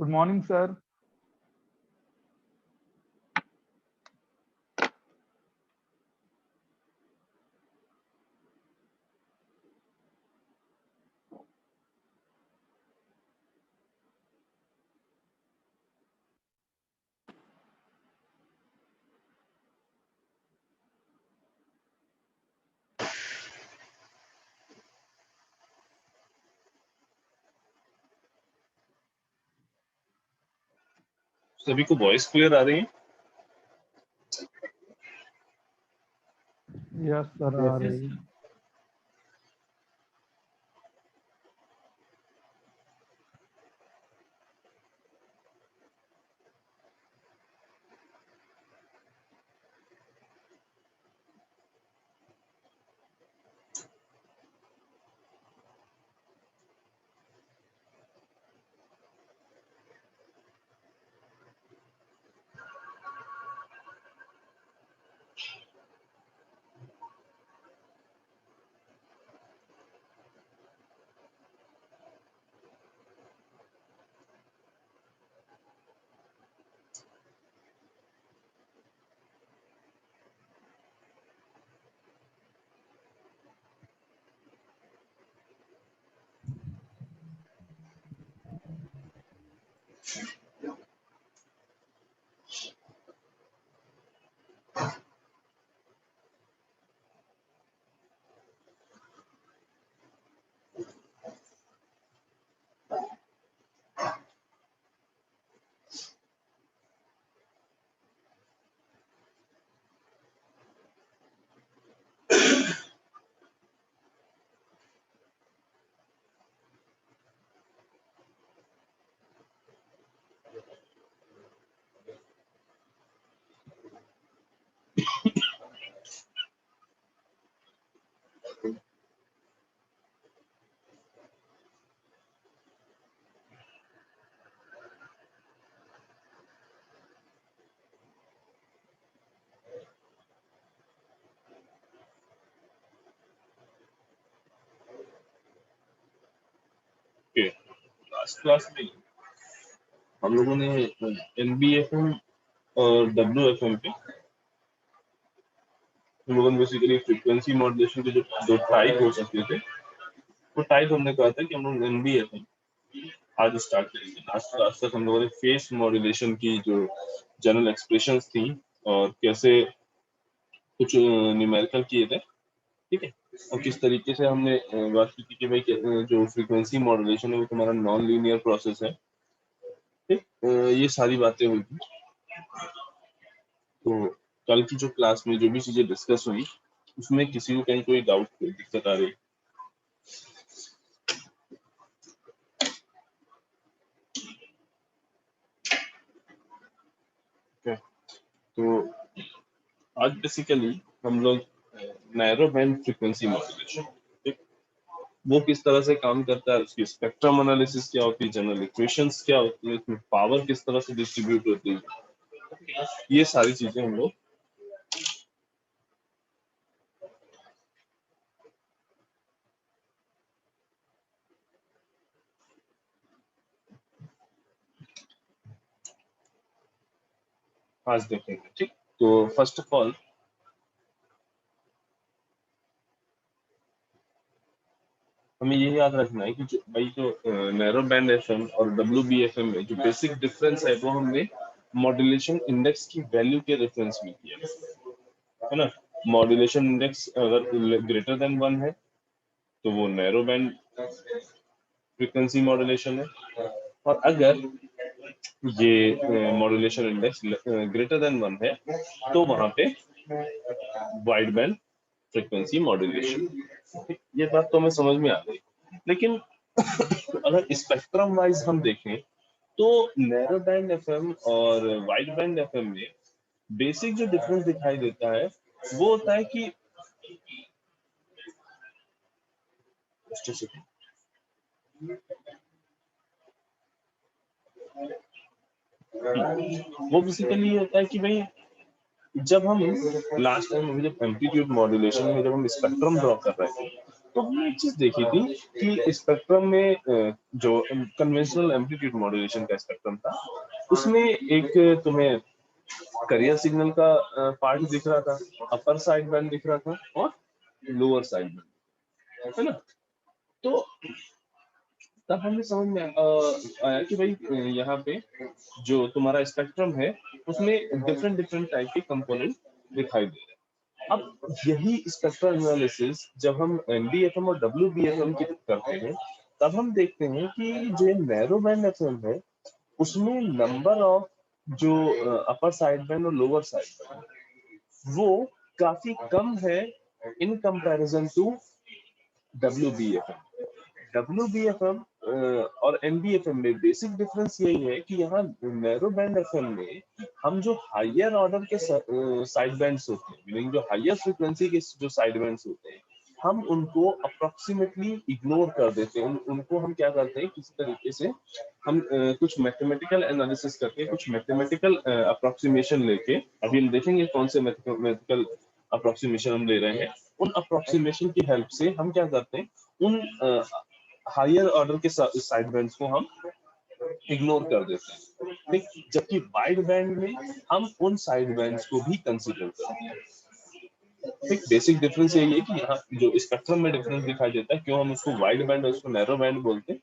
Good morning, sir. सभी को voice clear आ रही है? Yes, sir. आ रही है। लास्ट क्लास में हम लोगों ने NBFM और WFM पे हम लोगों ने बेसिकली फ्रीक्वेंसी मॉड्यूलेशन के जो दो टाइप हो सकते थे वो टाइप हमने कहा था कि हम लोग NBFM आज स्टार्ट करेंगे। लास्ट क्लास तक हम लोगों ने फेस मॉड्यूलेशन की जो जनरल एक्सप्रेशंस थी और कैसे कुछ न्यूमेरिकल किए थे, ठीक है, और किस तरीके से हमने बात की थी कि भाई जो फ्रीक्वेंसी मॉड्यूलेशन है वो तुम्हारा नॉन लीनियर प्रोसेस है, ठीक। ये सारी बातें हुई थी। तो कल की जो क्लास में जो भी चीजें डिस्कस हुई उसमें किसी को कहीं कोई डाउट कोई दिक्कत आ रही? तो आज बेसिकली हम लोग नैरो बैंड फ्रीक्वेंसी मॉड्यूलेशन, ठीक, वो किस तरह से काम करता है, उसकी स्पेक्ट्रम एनालिसिस क्या होती है, जनरल इक्वेशंस क्या होती है, उसमें पावर किस तरह से डिस्ट्रीब्यूट होती है, ये सारी चीजें हम लोग आज देखेंगे, ठीक। तो फर्स्ट ऑफ ऑल हमें ये याद रखना है कि जो नैरो बैंड एफएम और WBFM में जो बेसिक डिफरेंस है वो हमने मॉड्यूलेशन इंडेक्स की वैल्यू के रेफरेंस में किया है ना। मॉड्यूलेशन इंडेक्स अगर ग्रेटर देन 1 है तो वो नैरो बैंड फ्रीक्वेंसी मॉड्यूलेशन है, और अगर ये मॉड्यूलेशन इंडेक्स ग्रेटर देन 1 है तो वहां पे वाइड बैंड फ्रीक्वेंसी मॉड्यूलेशन। ये बात तो हमें समझ में आ गई, लेकिन अगर स्पेक्ट्रम वाइज हम देखें तो नैरो बैंड एफएम और वाइड बैंड एफएम में बेसिक जो डिफरेंस दिखाई देता है वो होता है कि वो बेसिकली ये होता है कि भाई जब हम लास्ट टाइम जब एम्पलीट्यूड मॉड्यूलेशन में जब हम स्पेक्ट्रम ड्रॉ कर रहे थे तो हमने एक चीज देखी थी कि स्पेक्ट्रम में जो कन्वेंशनल एम्पलीट्यूड मॉड्यूलेशन का स्पेक्ट्रम था, उसमें एक तुम्हें करियर सिग्नल का पार्ट दिख रहा था, अपर साइड बैंड दिख रहा था और लोअर साइड बैंड, है ना। तो तब हमें समझ में आया कि भाई यहाँ पे जो तुम्हारा स्पेक्ट्रम है उसमें डिफरेंट डिफरेंट टाइप के कंपोनेंट दिखाई दे रहे हैं। अब यही स्पेक्ट्रल एनालिसिस जब हम एनडीएफएम और डब्ल्यूबीएफएम की करते हैं, तब हम देखते हैं कि जो नैरो बैंड एफएम है उसमें नंबर ऑफ जो अपर साइड बैंड और लोअर साइड बैंड वो काफी कम है इन कंपैरिजन टू डब्ल्यूबीएफएम। डब्ल्यूबीएफएम और एनडीएफएम में बेसिक डिफरेंस यही है कि यहाँ नैरो बैंड एफएम में हम जो हायर ऑर्डर के साइड बैंड्स होते हैं, मीनिंग जो हायर फ्रीक्वेंसी के जो साइड बैंड्स होते हैं, हम उनको अप्रोक्सीमेटली इग्नोर कर देते हैं। उनको हम क्या करते हैं, किसी तरीके से हम कुछ मैथमेटिकल एनालिसिस करके, कुछ मैथमेटिकल अप्रोक्सीमेशन लेके, अभी हम देखेंगे कौन से मैथमेटिकल अप्रोक्सीमेशन हम ले रहे हैं, उन अप्रोक्सीमेशन की हेल्प से हम क्या करते हैं, उन हायर ऑर्डर के साइड बैंड्स को हम इग्नोर कर देते हैं, ठीक। जबकि वाइड बैंड में हम उन साइड बैंड्स को भी कंसीडर करते हैं, ठीक। बेसिक डिफरेंस यही है कि यहाँ जो स्पेक्ट्रम में डिफरेंस दिखाई देता है, क्यों हम उसको वाइड बैंड और उसको नैरो बैंड बोलते हैं,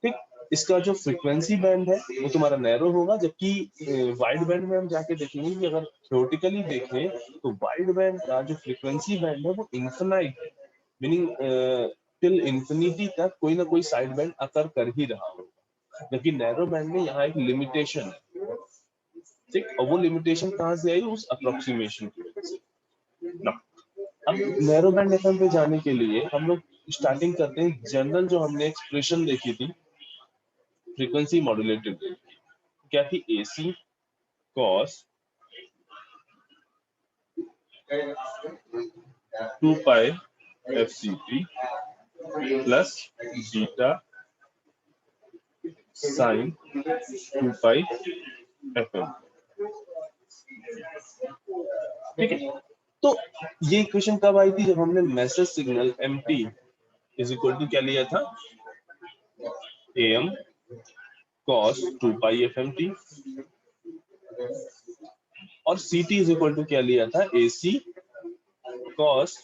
ठीक। इसका जो फ्रीक्वेंसी बैंड है वो तुम्हारा नैरो होगा, जबकि वाइड बैंड में हम जाके देखेंगे कि अगर थ्योरेटिकली देखें तो वाइड बैंड का जो फ्रीक्वेंसी बैंड है वो इन्फिनाइट है, मीनिंग टिल इंफिनिटी तक कोई ना कोई साइड बैंड अकर कर ही रहा होगा। जबकि नैरो बैंड में यहाँ एक लिमिटेशन है, ठीक। और वो लिमिटेशन कहाँ से आई, उस अप्रोक्सीमेशन की वजह से ना। अब नैरो बैंड एफएम पे जाने के लिए हम लोग स्टार्टिंग करते हैं जनरल, जो हमने एक्सप्रेशन देखी थी फ्रीक्वेंसी मॉड्यूलेटेड, क्या थी, एसी कॉस 2 पाई एफसीटी प्लस बीटा साइन 2 पाई एफएम, ठीक है। तो ये इक्वेशन कब आई थी, जब हमने message signal MT is equal to क्या लिया था, एम कॉस 2 पाई एफएमटी, और C T is equal to क्या लिया था, ए सी कॉस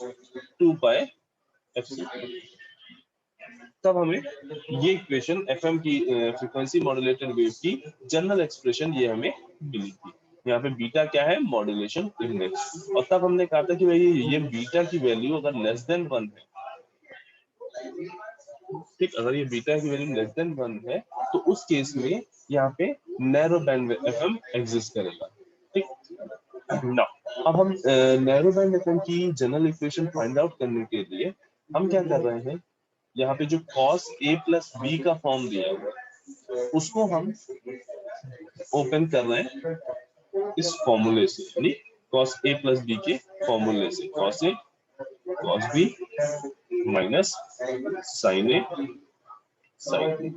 2 पाई एफ सी। तब हमें ये इक्वेशन एफएम की फ्रीक्वेंसी मॉड्यूलेटेड वेव की जनरल एक्सप्रेशन ये हमें मिली थी। यहाँ पे बीटा क्या है, मॉड्यूलेशन इंडेक्स। और तब हमने कहा था कि भाई ये बीटा की वैल्यू अगर लेस देन 1 है, ठीक, अगर ये बीटा की वैल्यू लेस देन 1 है तो उस केस में यहाँ पे नैरो बैंड एफएम एग्जिस्ट करेगा, ठीक ना। अब हम नैरो बैंड एफएम की जनरल इक्वेशन फाइंड आउट करने के लिए हम क्या कर रहे हैं, यहाँ पे जो cos a प्लस बी का फॉर्म दिया हुआ है उसको हम ओपन कर रहे हैं इस फॉर्मूले से, यानी cos a प्लस बी के फॉर्मूले से, cos a cos b minus sin a sin b,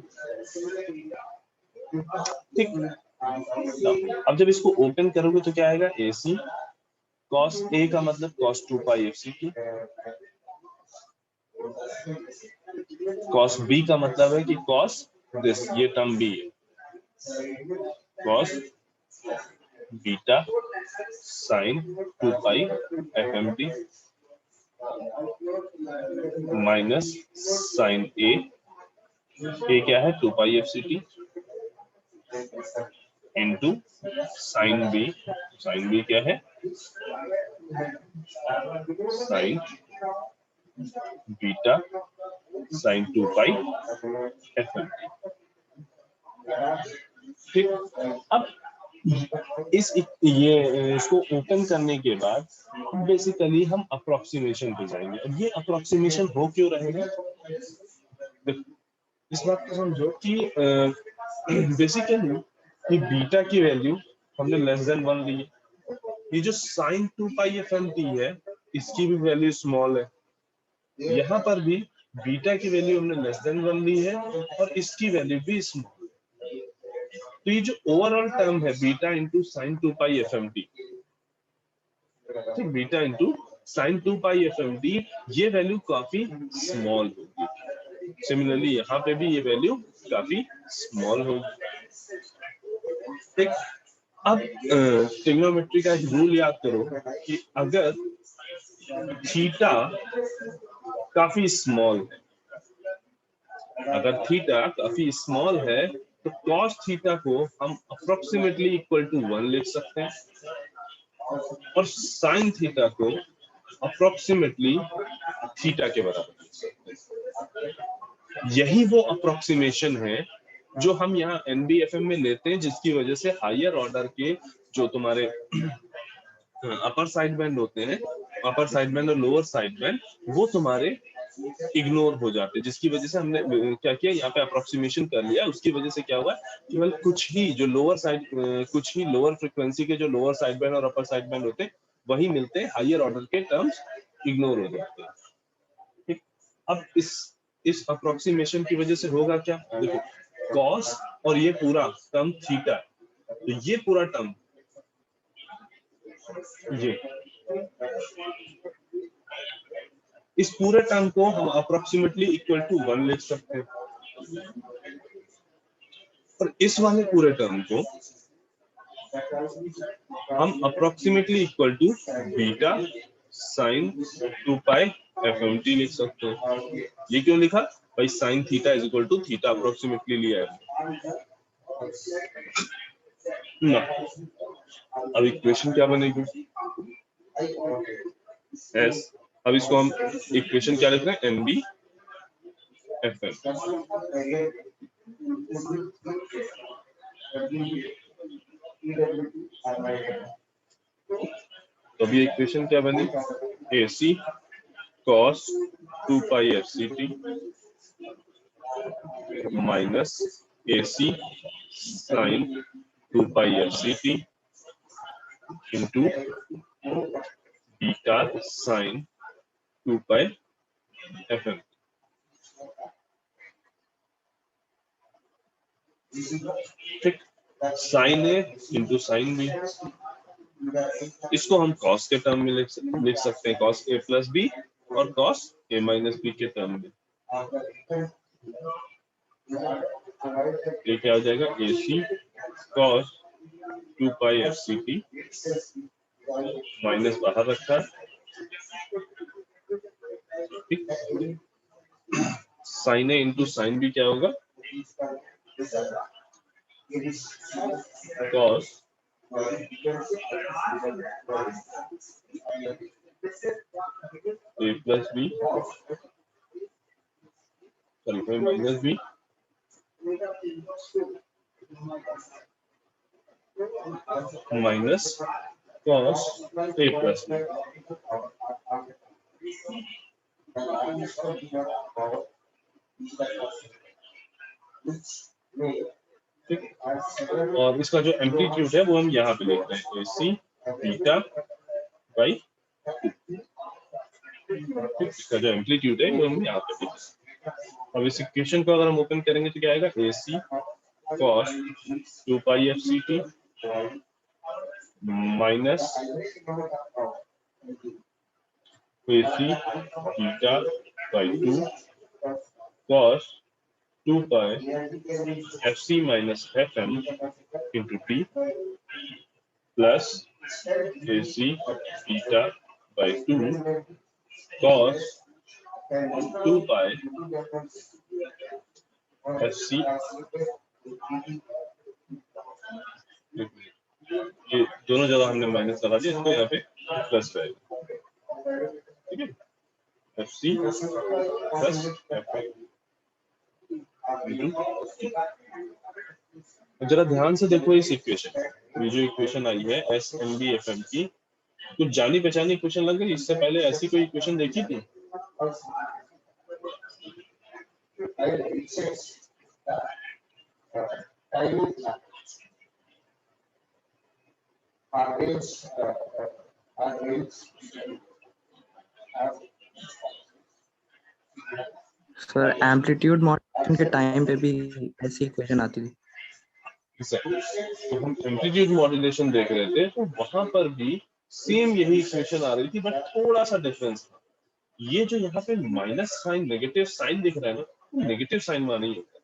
ठीक। अब जब इसको ओपन करोगे तो क्या आएगा, ए सी cos a का मतलब cos 2 pi F C T, cos b का मतलब है कि cos दिस, ये टर्म b है, cos beta sine 2 pi F M T minus sine A क्या है 2 pi F C T into sine B क्या है, sine beta sine 2 pi F M T, ठीक। अब इसको ओपन करने के बाद बेसिकली हम अप्रोक्सीमेशन पे जाएंगे। अब ये अप्रोक्सीमेशन हो क्यों रहेगा, इस बात को समझो कि बेसिकली ये बीटा की वैल्यू हमने लेस देन 1 ली है, ये जो sign 2 pi F M T है इसकी भी वैल्यू स्मॉल है, यहाँ पर भी बीटा की वैल्यू हमने लेस देन 1 ली है और इसकी वैल्यू भी स्मॉल। तो ये जो ओवरऑल टर्म है beta into sine 2 pi F M T, ठीक, beta into sin 2 pi FMT ये वैल्यू काफी स्मॉल होगी। सिमिलरली यहाँ पे भी ये वैल्यू काफी स्मॉल होगी। ठीक, अब ट्रिग्नोमेट्री का एक रूल याद करो कि अगर थीटा काफी स्मॉल है, अगर थीटा काफी स्मॉल है तो cos थीटा को हम अप्रोक्सीमेटली इक्वल टू 1 लिख सकते हैं और sin थीटा को अप्रोक्सीमेटली थीटा के बराबर लिख सकते हैं। यही वो अप्रोक्सीमेशन है जो हम यहाँ NBFM में लेते हैं, जिसकी वजह से हायर ऑर्डर के जो तुम्हारे अपर साइड बैंड होते हैं, अपर साइड बैंड और लोअर साइड बैंड, वो तुम्हारे इग्नोर हो जाते हैं, जिसकी वजह से हमने क्या किया, यहाँ पे अप्रोक्सीमेशन कर लिया। उसकी वजह से क्या हुआ, केवल कुछ ही जो लोअर साइड, कुछ ही लोअर फ्रीक्वेंसी के जो लोअर साइड बैंड और अपर साइड बैंड होते हैं वही मिलते हैं, हायर ऑर्डर के टर्म्स इग्नोर हो जाते हैं। ठीक, अब इस अप्रोक्सीमेशन की वजह से होगा क्या, देखो कॉस और ये पूरा टर्म थीटा, तो ये पूरा टर्म ये इस पूरे टर्म को हम अप्रोक्सीमेटली इक्वल टू 1 लिख सकते हैं और इस वाले पूरे टर्म को हम approximately equal to beta sine 2 pi FMT लिख सकते हैं। ये क्यों लिखा भाई, sine theta is equal to theta approximately लिया है ना। अब इक्वेशन क्या बनेगी, एस, अब इसको हम इक्वेशन क्या लिख रहे हैं, NBFM। तो अभी इक्वेशन क्या बनी, AC cos 2 pi FCT minus AC sin 2 pi FCT into beta sin 2 पाई FM। ठीक, sine A into sine B, इसको हम cos के टर्म में लिख सकते हैं, cos A प्लस बी और cos A माइनस बी के टर्म में। ये क्या हो जाएगा, AC cos 2 pi FCT minus बाहर रखा, ठीक, sine A into sine B क्या होगा, cos A plus B sorry minus B minus cos A plus B. ठीक, और इसका जो एम्पलीट्यूड है वो हम यहाँ पे लिख रहे हैं, AC बीटा बाई, इसका जो एम्पलीट्यूड है वो हम यहाँ पे लिख रहे हैं। अब इस इक्वेशन को अगर हम ओपन करेंगे तो क्या आएगा, AC cos 2 pi FCT minus AC beta by 2 cos 2 pi FC minus FM into T plus AC beta by 2 cos 2 pi FC, ये दोनों जगह हमने माइनस लगा दिया, इसको यहाँ पे प्लस रहेगा, ठीक है, FC प्लस FM। जरा ध्यान से देखो इस इक्वेशन, ये जो इक्वेशन आई है SNBFM की, कुछ जानी पहचानी इक्वेशन लग रही, इससे पहले ऐसी कोई इक्वेशन देखी थी? सर एम्पलीट्यूड मॉड्यूलेशन के टाइम पे भी ऐसी इक्वेशन आती थी। तो हम एम्पलीट्यूड मॉड्यूलेशन देख रहे थे, तो वहां पर भी सेम यही इक्वेशन आ रही थी बट थोड़ा सा डिफरेंस था। ये जो यहाँ पे माइनस साइन नेगेटिव साइन दिख रहा है ना, नेगेटिव साइन मानी होता है,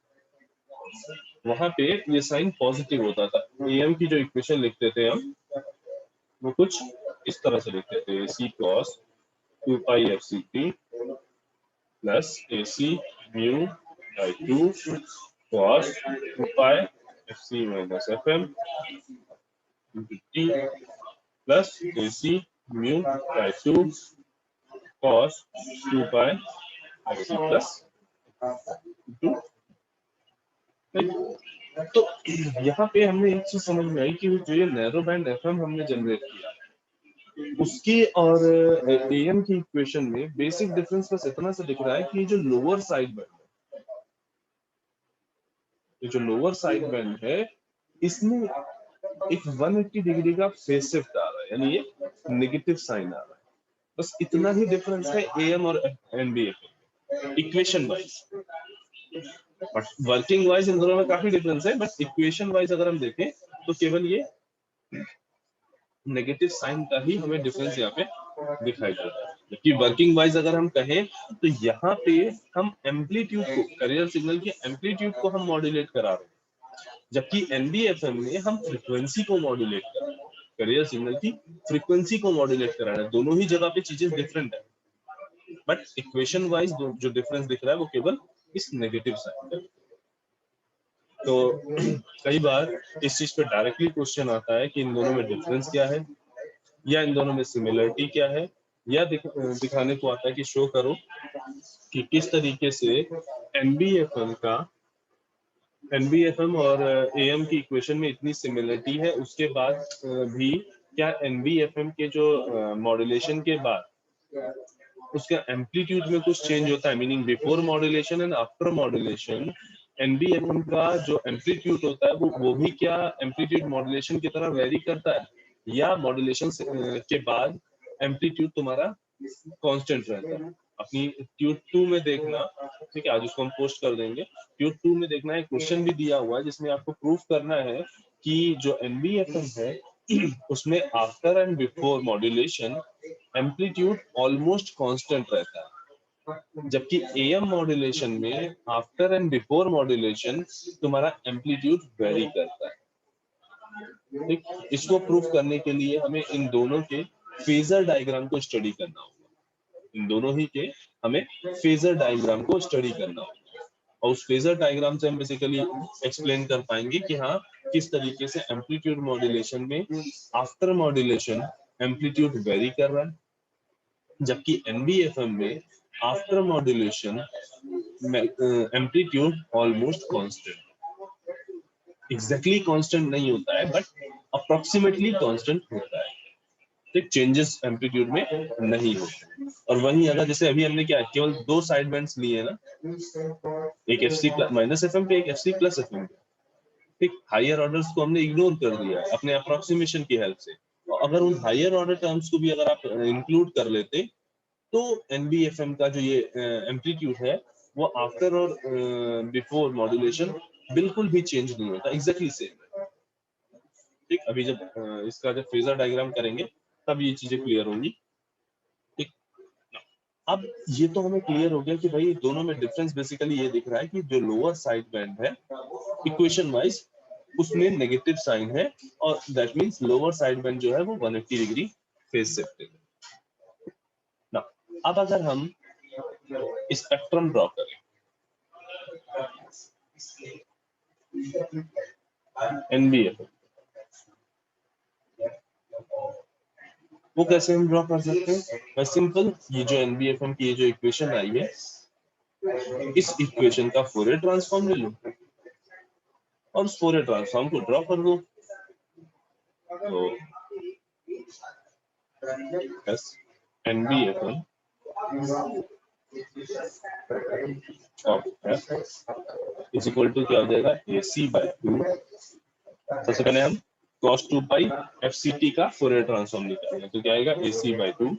वहां पे ये साइन पॉजिटिव होता था। एम की जो इक्वेशन लिखते थे हम, वो कुछ इस तरह से लिखते थे, C cos 2 pi F C T plus A C mu by 2 cos 2 pi F C minus F M T plus A C mu by 2 cos 2 pi FC plus 2। तो यहाँ पे हमने एक चीज समझ में आई कि जो ये नैरो बैंड एफएम हमने जनरेट किया, उसकी और एएम की इक्वेशन में बेसिक डिफरेंस बस इतना सा दिख रहा है कि ये जो लोअर साइड बैंड है, ये जो लोअर साइड बैंड है, इसमें एक 180 डिग्री का फेज शिफ्ट आ रहा है, यानी ये नेगेटिव साइन आ रहा है। बस इतना ही डिफरेंस है एएम और NBF equation wise. But working wise इन दोनों में काफी डिफरेंस है, बट इक्वेशन वाइज अगर हम देखें तो केवल ये नेगेटिव साइन का ही हमें डिफरेंस यहाँ पे दिखाई दे रहा है। जबकि वर्किंग वाइज अगर हम कहें तो यहाँ पे हम एम्पलीट्यूड को, कैरियर सिग्नल के एम्पलीट्यूड को हम मॉड्यूलेट करा रहे हैं, जबकि एनबीएफएम में हम फ्रीक्वेंसी को मॉड्यूलेट कर रहे हैं, कैरियर सिग्नल की फ्रीक्वेंसी को मॉड्यूलेट करा रहे हैं। दोनों ही जगह पे चीजें डिफरेंट है, बट इक्वेशन वाइज जो डिफरेंस दिख रहा है वो केवल इस नेगेटिव साइन है। तो कई बार इस चीज पे डायरेक्टली क्वेश्चन आता है कि इन दोनों में डिफरेंस क्या है, या इन दोनों में सिमिलरिटी क्या है, या दिखाने को आता है कि शो करो कि किस तरीके से एनबीएफएम और एएम की इक्वेशन में इतनी सिमिलरिटी है, उसके बाद भी क्या एनबीएफएम के जो मॉड्यूलेशन के बाद उसका एम्पलीट्यूड में कुछ चेंज होता है, meaning before modulation and after modulation NBFM का जो एम्पलीट्यूड होता है वो भी क्या एम्पलीट्यूड मॉड्यूलेशन की तरह वेरी करता है, या मॉड्यूलेशन के बाद एम्पलीट्यूड तुम्हारा कांस्टेंट रहता है। अपनी ट्यूट 2 में देखना, ठीक है, आज उसको हम पोस्ट कर देंगे। ट्यूट 2 में देखना एक क्वेश्चन भी दिया हुआ है जिसमें आपको प्रूफ करना है कि जो एनबीएफएम है उसमें after and before modulation amplitude almost constant रहता है, जबकि एएम मॉड्यूलेशन में आफ्टर एंड बिफोर मॉड्यूलेशन तुम्हारा एम्पलीट्यूड वेरी करता है। ठीक, इसको प्रूफ करने के लिए हमें इन दोनों के फेजर डायग्राम को स्टडी करना होगा। इन दोनों ही के हमें फेजर डायग्राम को स्टडी करना होगा, और उस फेजर डायग्राम से हम बेसिकली एक्सप्लेन कर पाएंगे कि हाँ किस तरीके से एम्पलीट्यूड मॉड्यूलेशन में आफ्टर मॉड्यूलेशन एम्पलीट्यूड वेरी कर रहा है, जबकि एनबीएफएम में after modulation amplitude almost constant, exactly constant नहीं होता है बट अप्रोक्सीमेटली कांस्टेंट होता है। ठीक, चेंजेस एम्पलीट्यूड में नहीं होते। और वहीं अगर जैसे अभी हमने क्या केवल दो साइड बैंड्स लिए ना, एक एफसी माइनस एफएम पे, एक एफसी प्लस एफएम पे, ठीक, हायर ऑर्डर्स को हमने इग्नोर कर दिया अपने अप्रोक्सीमेशन की हेल्प से। अगर उन हायर ऑर्डर टर्म्स को भी अगर आप इंक्लूड कर लेते तो एनबीएफएम का जो ये एम्पलीट्यूड है वो आफ्टर और बिफोर मॉड्यूलेशन बिल्कुल भी चेंज नहीं होता, एग्जैक्टली सेम है। ठीक, अभी जब इसका जब फेजर डायग्राम करेंगे तब ये चीजें क्लियर होंगी। ठीक, अब ये तो हमें क्लियर हो गया कि भाई दोनों में डिफरेंस बेसिकली ये दिख रहा है कि जो लोअर साइड बैंड है इक्वेशन वाइज उसमें नेगेटिव साइन है, और that means lower side band जो है वो 180 डिग्री फेज शिफ्ट है। ना, अब अगर हम स्पेक्ट्रम ड्रॉ करें एनबीएफ, वो कैसे हम ड्रॉ कर सकते हैं? सिंपल, ये जो एनबीएफएम की ये जो इक्वेशन आई है, इस इक्वेशन का फोरियर ट्रांसफॉर्म ले लो और उस फोरियर ट्रांसफॉर्म को ड्रॉ कर दो। तो NBFM of F is equal to क्या हो जाएगा, AC/2। सबसे पहले हम cos 2 पाई FCT का फोरियर ट्रांसफॉर्म निकालेंगे, तो क्या आएगा AC/2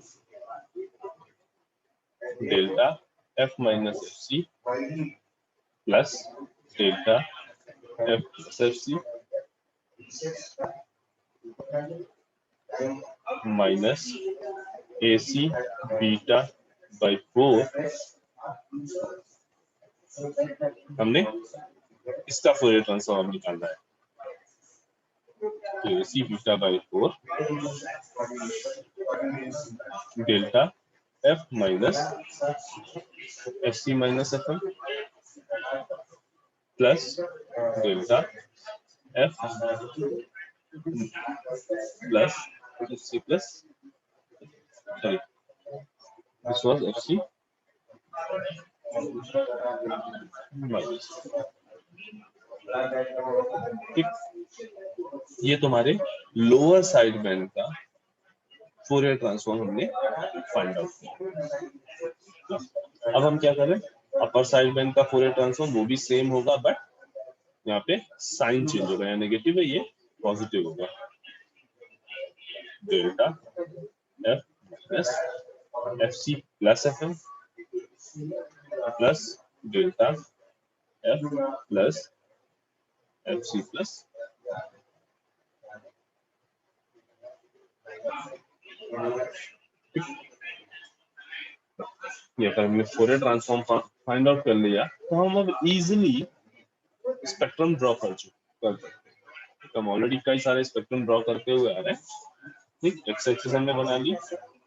delta F minus FC plus delta F plus FC minus AC beta by 4 हमने इसका फोरियर ट्रांसफॉर्म निकालना है। तो AC beta by 4 delta F minus FC minus FM plus delta F plus FC plus sorry this was FC minus. ठीक, ये तुम्हारे lower side band का Fourier transform हमने फाइंड आउट किया। अब हम क्या करें, अपर साइड बैंड का फोरियर ट्रांसफॉर्म वो भी सेम होगा, बट यहाँ पे साइन चेंज होगा, यहाँ नेगेटिव है ये पॉजिटिव होगा। Delta F plus FC plus FM plus delta F plus FC plus ये अगर हमने फोरियर ट्रांसफॉर्म फाइंड आउट कर लिया तो हम अब इजीली स्पेक्ट्रम ड्रॉ कर सकते हैं। हम ऑलरेडी कई सारे स्पेक्ट्रम ड्रॉ करते हुए आ रहे हैं। ठीक, एक्स एक्सिस हमने बना ली,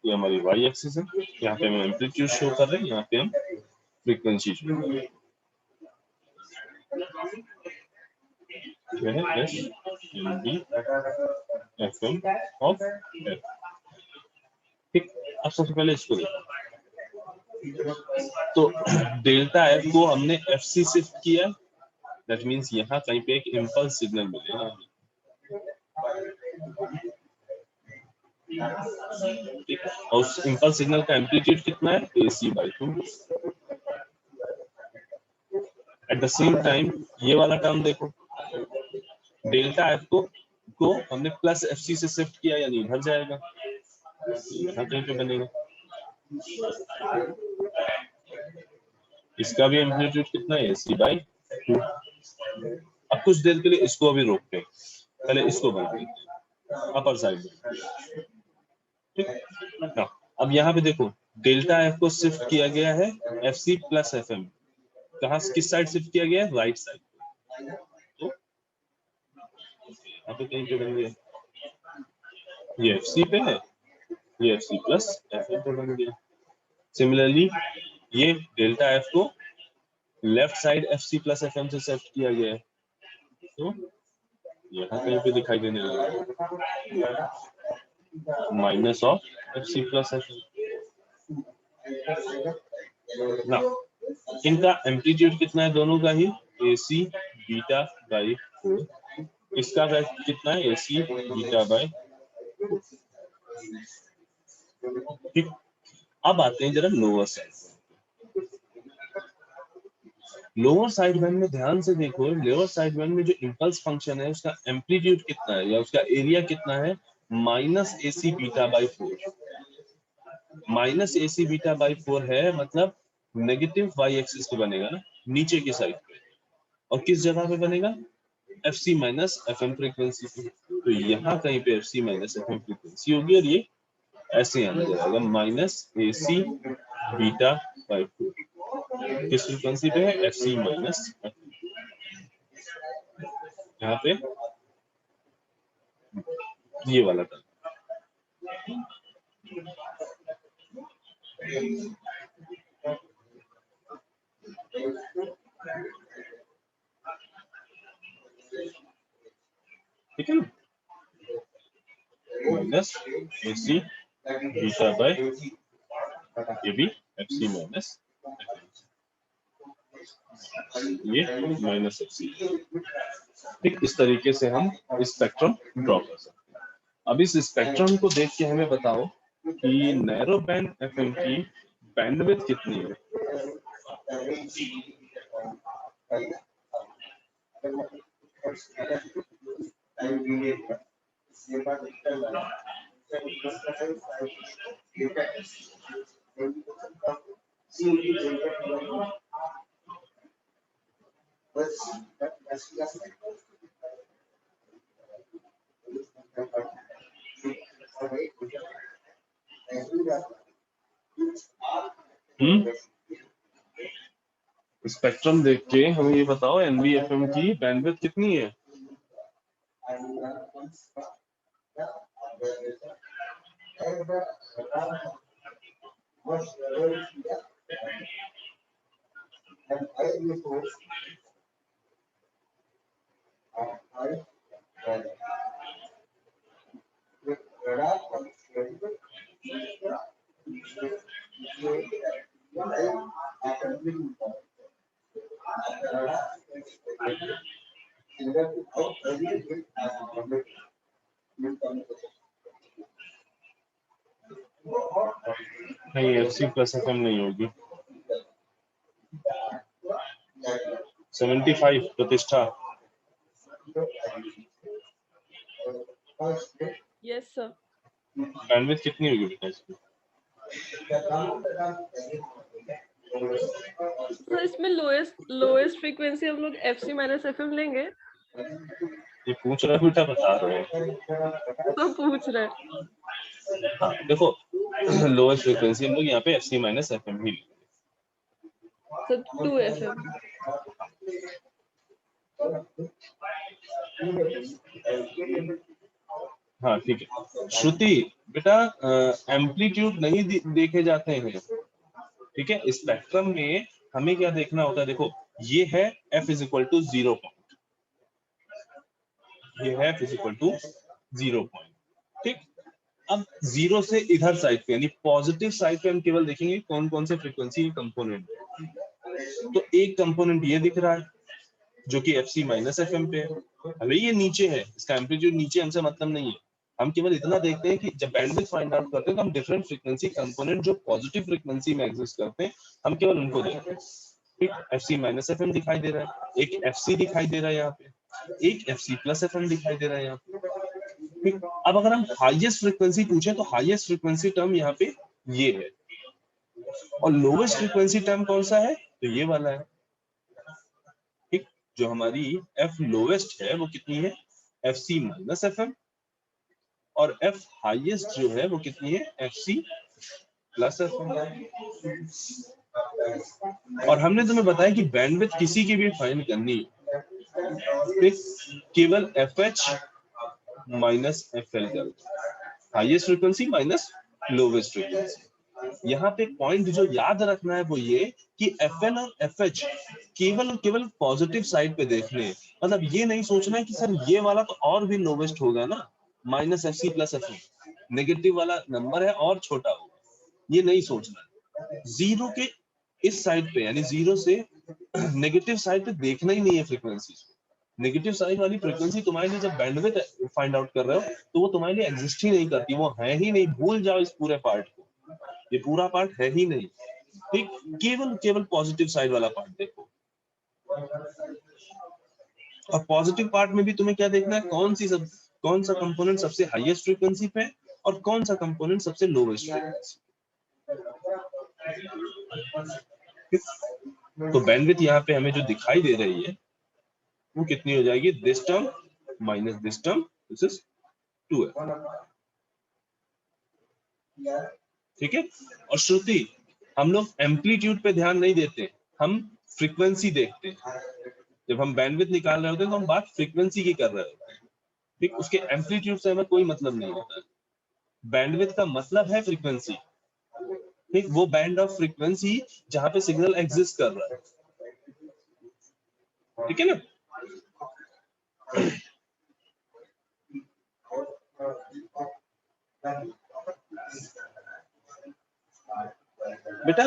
ये हमारी वाई एक्सिस है, यहाँ पे हम एम्पलीट्यूड शो कर रहे हैं, यहाँ पे हम फ्रीक्वेंसी शो कर रहे हैं। S N B F M of F. ठीक, अब सबसे पहले इसको देखो, तो डेल्टा एफ को हमने एफ सी शिफ्ट किया, दैट मीन्स यहाँ कहीं पे एक इम्पल्स सिग्नल मिलेगा। और उस इम्पल्स सिग्नल का एम्पलीट्यूड कितना है, AC by 2। At the same time ये वाला टर्म देखो, डेल्टा एफ को हमने प्लस FC से शिफ्ट किया, यानी इधर जाएगा, यहाँ कहीं पे बनेगा। इसका भी एम्पलीट्यूड कितना है, AC बाई 2। अब कुछ देर के लिए इसको अभी रोकते हैं, पहले इसको बनाते हैं अपर साइड में। ठीक, अब यहाँ पे देखो डेल्टा एफ को शिफ्ट किया गया है FC प्लस FM, कहाँ किस साइड शिफ्ट किया गया है, राइट साइड। तो यहाँ पे कहीं पे बन गया, ये FC पे है, ये FC प्लस FM पे बन गया। सिमिलरली ये डेल्टा एफ को left side FC plus FM से शिफ्ट किया गया है, तो यहाँ कहीं पे दिखाई देने लगा minus of FC plus FM। ना इनका एम्पलीट्यूड कितना है दोनों का ही, AC बीटा बाई 4। इसका कितना है, AC बीटा बाई। ठीक, अब आते हैं जरा lower side. Lower side band में ध्यान से देखो, लोअर साइड बैंड में जो इम्पल्स फंक्शन है उसका एम्पलीट्यूड कितना है या उसका एरिया कितना है, minus AC beta by 4। Minus AC beta by 4 है, मतलब नेगेटिव वाई एक्सिस पे बनेगा ना, नीचे की साइड पे। और किस जगह पे बनेगा, FC माइनस FM फ्रीक्वेंसी पे। तो यहाँ कहीं पे FC माइनस FM फ्रीक्वेंसी होगी, और ये ऐसे आने जाएगा माइनस AC बीटा बाई 4। किस फ्रीक्वेंसी पे है, FC माइनस FM। यहाँ पे ये वाला टर्म, ठीक है ना, माइनस AC बीटा बाई, ये भी FC माइनस ये माइनस FC। ठीक, इस तरीके से हम स्पेक्ट्रम ड्रॉ कर सकते हैं। अब इस स्पेक्ट्रम को देख के हमें बताओ कि नैरो बैंड FM की बैंडविड्थ कितनी है। स्पेक्ट्रम देख के हमें ये बताओ एनबीएफएम की बैंडविड्थ कितनी है? नहीं, एफसी प्लस एफएम नहीं होगी। 75 प्रतिष्ठा। Yes sir. बैंडविड्थ कितनी होगी बेटा इसकी? सर इसमें लोएस्ट फ्रीक्वेंसी हम लोग एफसी माइनस एफएम लेंगे। ये पूछ रहा है बेटा, बता रहे हैं। तो पूछ रहे हैं। हाँ देखो, लोएस्ट फ्रीक्वेंसी हम लोग यहाँ पे एफसी माइनस एफएम ही लेंगे। Sir 2 FM. हाँ ठीक है। श्रुति बेटा, एम्पलीट्यूड नहीं देखे जाते हैं, ठीक है। स्पेक्ट्रम में हमें क्या देखना होता है, देखो ये है f is equal to 0 point, ये है f is equal to 0 point, ठीक। अब 0 से इधर साइड पे यानी पॉजिटिव साइड पे हम केवल देखेंगे कौन कौन से फ्रीक्वेंसी कंपोनेंट है। तो एक कंपोनेंट ये दिख रहा है जो कि एफसी माइनस एफएम पे है। हमें ये नीचे है, इसका एम्पलीट्यूड नीचे हमसे मतलब नहीं है, हम केवल इतना देखते हैं कि जब बैंडविड्थ फाइंड आउट करते हैं तो हम डिफरेंट फ्रीक्वेंसी कंपोनेंट जो पॉजिटिव फ्रीक्वेंसी में एग्जिस्ट करते हैं हम केवल उनको देखते हैं। ठीक, एफसी माइनस एफएम दिखाई दे रहा है, एक एफसी दिखाई दे रहा है यहाँ पे, एक एफसी प्लस एफएम दिखाई दे रहा है यहाँ पे। ठीक, अब अगर हम हाईएस्ट फ्रीक्वेंसी पूछे तो हाईएस्ट फ्रीक्वेंसी टर्म यहाँ पे ये है, और लोवेस्ट फ्रीक्वेंसी टर्म कौन सा है, तो ये वाला है। ठीक, जो हमारी एफ लोवेस्ट है वो कितनी है, F C minus F M, और एफ हाईएस्ट जो है वो कितनी है, F C plus F M. और हमने तुम्हें बताया कि बैंडविड्थ किसी की भी फाइंड करनी है, ठीक, केवल F H minus F L कर, highest frequency minus lowest frequency. यहाँ पे पॉइंट जो याद रखना है वो ये कि एफएल और एफएच केवल और केवल पॉजिटिव साइड पे देखने हैं। मतलब ये नहीं सोचना है कि सर ये वाला तो और भी लोवेस्ट होगा ना, minus F C plus F, negative वाला नंबर है और छोटा होगा, ये नहीं सोचना है। जीरो के इस साइड पे यानी जीरो से नेगेटिव साइड पे देखना ही नहीं है फ्रीक्वेंसी। नेगेटिव साइड वाली फ्रीक्वेंसी तुम्हारे लिए जब बैंडविड्थ फाइंड आउट कर रहे हो तो वो तुम्हारे लिए एग्जिस्ट ही नहीं करती, वो है ही नहीं, भूल जाओ इस पूरे पार्ट को, ये पूरा पार्ट है ही नहीं। ठीक, केवल केवल पॉजिटिव साइड वाला पार्ट देखो। और पॉजिटिव पार्ट में भी तुम्हें क्या देखना है, कौन सा कंपोनेंट सबसे हाईएस्ट फ्रीक्वेंसी पे और कौन सा कंपोनेंट सबसे लोवेस्ट फ्रीक्वेंसी। तो बैंडविड्थ यहाँ पे हमें जो दिखाई दे रही है वो कितनी हो जाएगी, this term minus this term, this is 2f। ठीक है। और श्रुति, हम लोग एम्पलीट्यूड पे ध्यान नहीं देते, हम फ्रीक्वेंसी देखते हैं। जब हम बैंडविड्थ निकाल रहे होते हैं तो हम बात फ्रीक्वेंसी की कर रहे होते हैं। ठीक, उसके एम्पलीट्यूड से हमें कोई मतलब नहीं होता है। बैंडविड्थ का मतलब है फ्रीक्वेंसी, ठीक, वो बैंड ऑफ फ्रीक्वेंसी जहां पे सिग्नल एग्जिस्ट कर रहा है। ठीक है ना। बेटा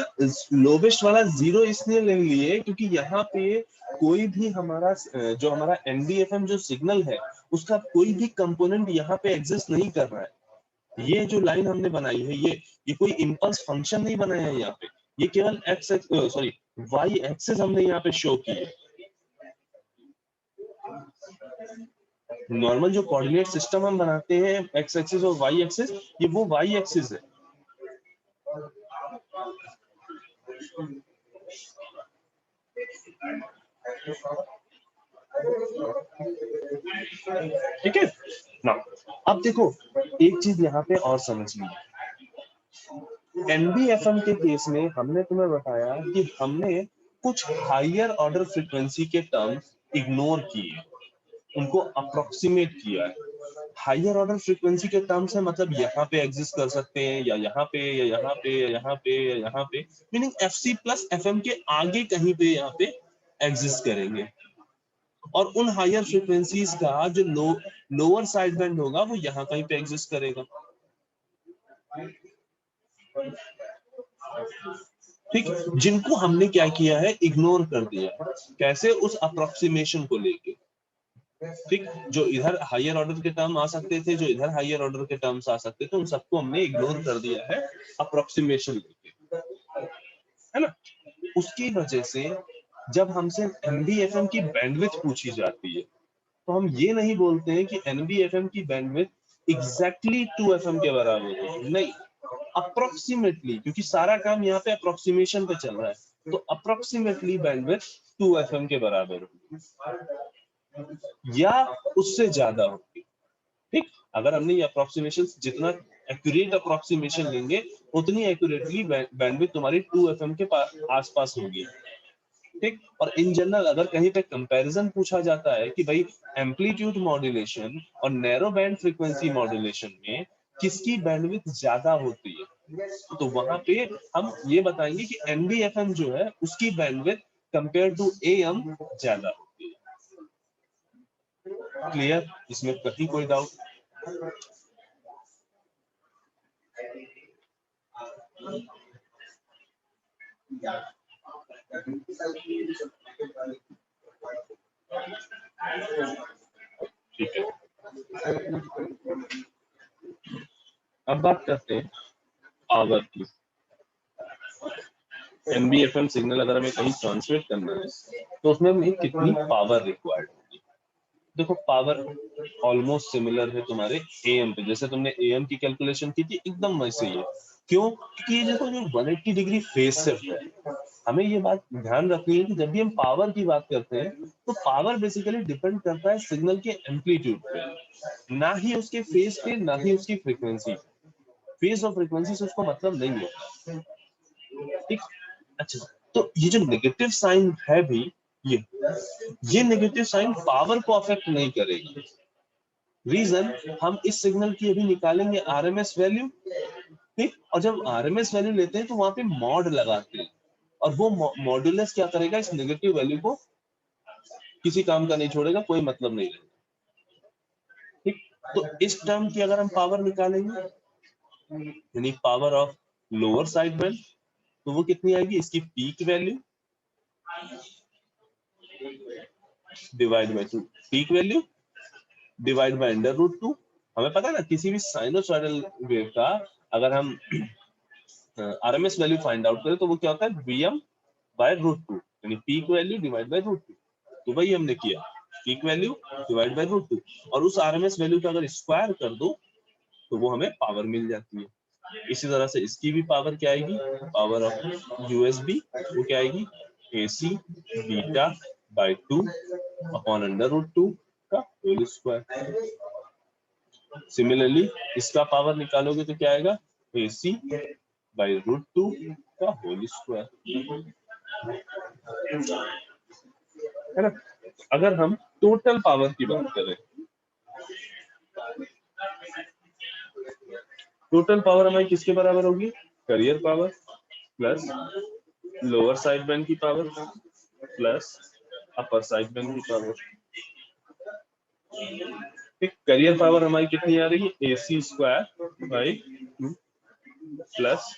लोवेस्ट वाला 0 इसलिए ले लिए क्योंकि यहाँ पे कोई भी हमारा जो हमारा एनडीएफएम जो सिग्नल है उसका कोई भी कंपोनेंट यहाँ पे एग्जिस्ट नहीं कर रहा है। ये जो लाइन हमने बनाई है ये कोई इम्पल्स फंक्शन नहीं बनाया है यहाँ पे, ये केवल वाई एक्सिस हमने यहाँ पे शो की है। नॉर्मल जो कोऑर्डिनेट सिस्टम हम बनाते हैं एक्स एक्सिस और वाई एक्सिस, ये वो वाई एक्सिस है। ठीक है ना। अब देखो एक चीज यहाँ पे और समझनी है, एनबीएफएम के केस में हमने तुम्हें बताया कि हमने कुछ हायर ऑर्डर फ्रीक्वेंसी के टर्म्स इग्नोर किए, उनको अप्रोक्सीमेट किया है। हायर ऑर्डर फ्रीक्वेंसी के टर्म्स है मतलब यहाँ पे एग्जिस्ट कर सकते हैं, या यहाँ पे, या यहाँ पे, या यहाँ पे, या यहाँ पे, मीनिंग एफसी प्लस एफएम के आगे कहीं पे यहाँ पे एग्जिस्ट करेंगे। और उन हायर फ्रीक्वेंसीज का जो लोअर साइड बैंड होगा वो यहाँ कहीं पे एग्जिस्ट करेगा। ठीक, जिनको हमने क्या किया है, इग्नोर कर दिया। कैसे? उस अप्रोक्सीमेशन को लेके। ठीक, जो इधर हायर ऑर्डर के टर्म आ सकते थे, जो इधर हायर ऑर्डर के टर्म्स आ सकते थे, उन सबको हमने इग्नोर कर दिया है अप्रोक्सीमेशन लेके, है ना। उसकी वजह से जब हमसे एनबीएफएम की बैंडविड्थ पूछी जाती है तो हम ये नहीं बोलते हैं कि एनबीएफएम की बैंडविड्थ एग्जैक्टली 2FM के बराबर है, नहीं, अप्रोक्सीमेटली, क्योंकि सारा काम यहाँ पे अप्रोक्सीमेशन पे चल रहा है, तो अप्रोक्सीमेटली बैंडविड्थ 2FM के बराबर होगी या उससे ज्यादा होगी। ठीक, अगर हमने ये अप्रोक्सीमेशन, जितना एक्यूरेट अप्रोक्सीमेशन लेंगे उतनी एक्यूरेटली बैंडविड्थ तुम्हारी 2FM के आसपास होगी। ठीक, और इन जनरल अगर कहीं पे कंपैरिजन पूछा जाता है कि भाई एम्पलीट्यूड मॉड्यूलेशन और नैरो बैंड फ्रीक्वेंसी मॉड्यूलेशन में किसकी बैंडविड्थ ज्यादा होती है, तो वहां पे हम ये बताएंगे कि एनबीएफएम जो है उसकी बैंडविड्थ कंपेयर टू एएम ज्यादा होती है। क्लियर? इसमें कहीं कोई डाउट? ठीक है, अब बात करते हैं पावर की। एनबीएफएम सिग्नल अगर हमें कहीं ट्रांसमिट करना है तो उसमें हमें कितनी पावर रिक्वायर्ड होगी। देखो, पावर ऑलमोस्ट सिमिलर है तुम्हारे एएम पे, जैसे तुमने एएम की कैलकुलेशन की थी, एकदम वैसे ही है। क्यों? क्योंकि ये देखो जो 180 डिग्री फेज शिफ्ट है, हमें ये बात ध्यान रखनी है कि जब भी हम पावर की बात करते हैं तो पावर बेसिकली डिपेंड करता है सिग्नल के एम्पलीट्यूड पे, ना ही उसके फेज पे, ना ही उसकी फ्रीक्वेंसी। फेज और फ्रीक्वेंसी से उसको मतलब नहीं है। ठीक, अच्छा, तो ये जो नेगेटिव साइन है भी, ये नेगेटिव साइन पावर को अफेक्ट नहीं करेगा। रीजन, हम इस सिग्नल की अभी निकालेंगे आरएमएस वैल्यू, ठीक, और जब आरएमएस वैल्यू लेते हैं तो वहां पे मॉड लगाते हैं, और वो मॉड्यूलस क्या करेगा, इस नेगेटिव वैल्यू को किसी काम का नहीं छोड़ेगा, कोई मतलब नहीं रहेगा। ठीक, तो इस टर्म की अगर हम पावर निकालेंगे, यानी power of lower side band, तो वो कितनी आएगी, इसकी peak value divide by 2, peak value divide by √2। हमें पता है ना, किसी भी साइनोसॉइडल वेव का अगर हम आरएमएस वैल्यू फाइंड आउट करें तो वो क्या होता है, Vm बाय √2, यानी पीक वैल्यू डिवाइड बाय √2। तो वही हमने किया, पीक वैल्यू डिवाइड बाय √2, और उस आरएमएस वैल्यू का अगर स्क्वायर कर दो तो वो हमें पावर मिल जाती है। इसी तरह से इसकी भी पावर क्या आएगी, पावर ऑफ यूएसबी, वो क्या आएगी, AC बीटा बाय 2 अपॉन √2 का होल स्क्वायर। सिमिलरली इसका पावर निकालोगे तो क्या आएगा, AC बाय √2 का होल स्क्वायर, है ना। अगर हम टोटल पावर की बात करें, टोटल पावर हमारी किसके बराबर होगी, carrier power plus lower side band की power plus upper side band की पावर। ठीक, कैरियर पावर हमारी कितनी आ रही है, AC स्क्वायर बाई 2 प्लस,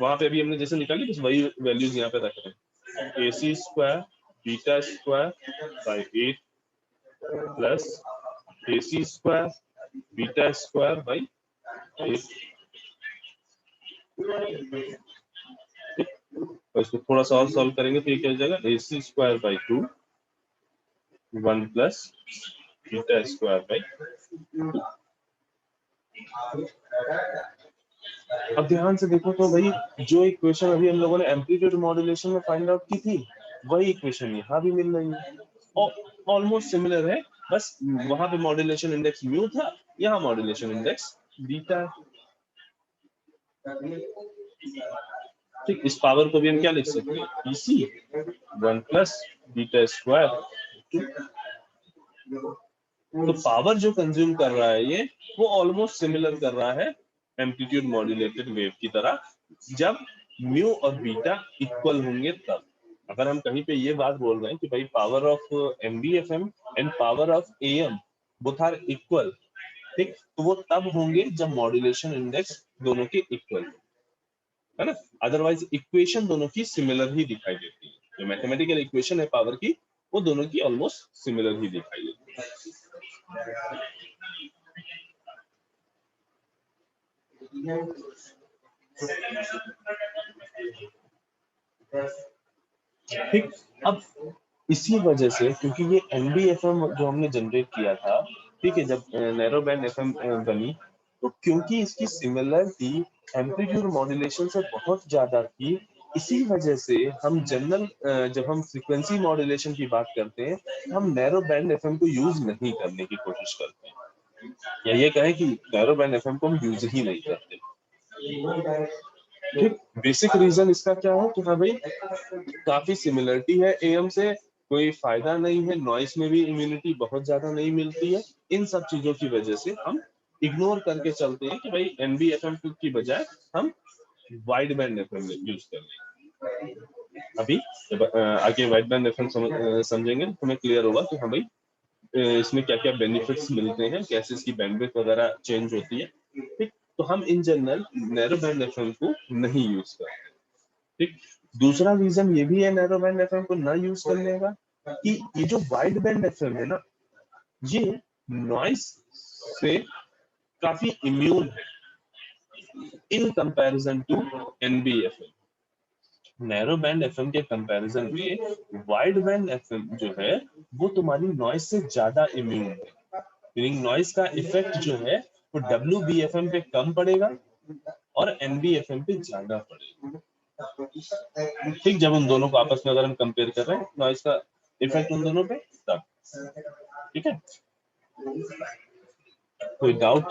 वहां पे अभी हमने जैसे निकाली बस वही वैल्यूज यहाँ पे रख रहे हैं, AC square beta square by 8 plus AC square beta square by 8। और इसको थोड़ा सा और सॉल्व करेंगे तो ये क्या हो जाएगा, AC square by 2 1 plus beta square by 2। अब ध्यान से देखो तो भाई जो इक्वेशन अभी हम लोगों ने एम्पलीट्यूड मॉड्यूलेशन में फाइंड आउट की थी, वही इक्वेशन यहाँ भी मिल रही है, और ऑलमोस्ट सिमिलर है, बस वहां पे मॉड्यूलेशन इंडेक्स म्यू था, यहाँ मॉड्यूलेशन इंडेक्स बीटा। ठीक, इस पावर को भी हम क्या लिख सकते हैं, EC 1 प्लस बीटा स्क्वायर 2। तो पावर जो कंज्यूम कर रहा है ये, वो ऑलमोस्ट सिमिलर कर रहा है एम्पलीट्यूड मॉड्यूलेटेड वेव की तरह, जब म्यू और बीटा इक्वल होंगे तब। अगर हम कहीं पे ये बात बोल रहे हैं कि भाई power of MBFM and power of AM both are equal, ठीक, तो वो तब होंगे जब मॉड्यूलेशन इंडेक्स दोनों के इक्वल है ना। अदरवाइज इक्वेशन दोनों की सिमिलर ही दिखाई देती है, जो मैथमेटिकल इक्वेशन है पावर की, वो दोनों की ऑलमोस्ट सिमिलर ही दिखाई देती है। ठीक, अब इसी वजह से, क्योंकि ये NBFM जो हमने जनरेट किया था, ठीक है, जब नैरो बैंड FM बनी, तो क्योंकि इसकी सिमिलरिटी एम्पलीट्यूड मॉड्यूलेशन से बहुत ज्यादा थी, इसी वजह से हम जनरल जब हम फ्रीक्वेंसी मॉड्यूलेशन की बात करते हैं, हम नैरो बैंड FM को यूज नहीं करने की कोशिश करते हैं, या ये कहें कि नैरो बैंड FM को हम यूज ही नहीं करते। ठीक, बेसिक रीजन इसका क्या है कि हाँ भाई काफी सिमिलरिटी है AM से, कोई फायदा नहीं है, नॉइस में भी इम्यूनिटी बहुत ज्यादा नहीं मिलती है, इन सब चीजों की वजह से हम इग्नोर करके चलते हैं कि भाई NBFM की बजाय हम वाइड बैंड FM यूज कर लें। अभी जब आगे वाइड बैंड FM समझेंगे तो हमें क्लियर होगा कि हाँ भाई इसमें क्या क्या बेनिफिट्स मिलते हैं, कैसे इसकी बैंडविड्थ वगैरह चेंज होती है। ठीक, तो हम in general narrow band FM को नहीं यूज करते। ठीक, दूसरा रीजन ये भी है नैरो बैंड FM को ना यूज करने का, कि ये जो वाइड बैंड FM है ना, ये नॉइस से काफी इम्यून है in comparison to NBFM। Narrow band FM के कंपैरिजन में वाइड बैंड FM जो है वो तुम्हारी नॉइस से ज्यादा इम्यून है, मीनिंग नॉइस का इफेक्ट जो है वो WBFM पे कम पड़ेगा और NBFM पे ज्यादा पड़ेगा। ठीक, जब उन दोनों को आपस में अगर हम कंपेयर कर रहे हैं, नॉइस का इफेक्ट उन दोनों पे तब। ठीक है, कोई डाउट?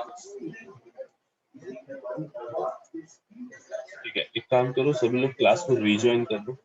ठीक है, एक काम करो, सभी लोग क्लास को रीज्वाइन कर दो।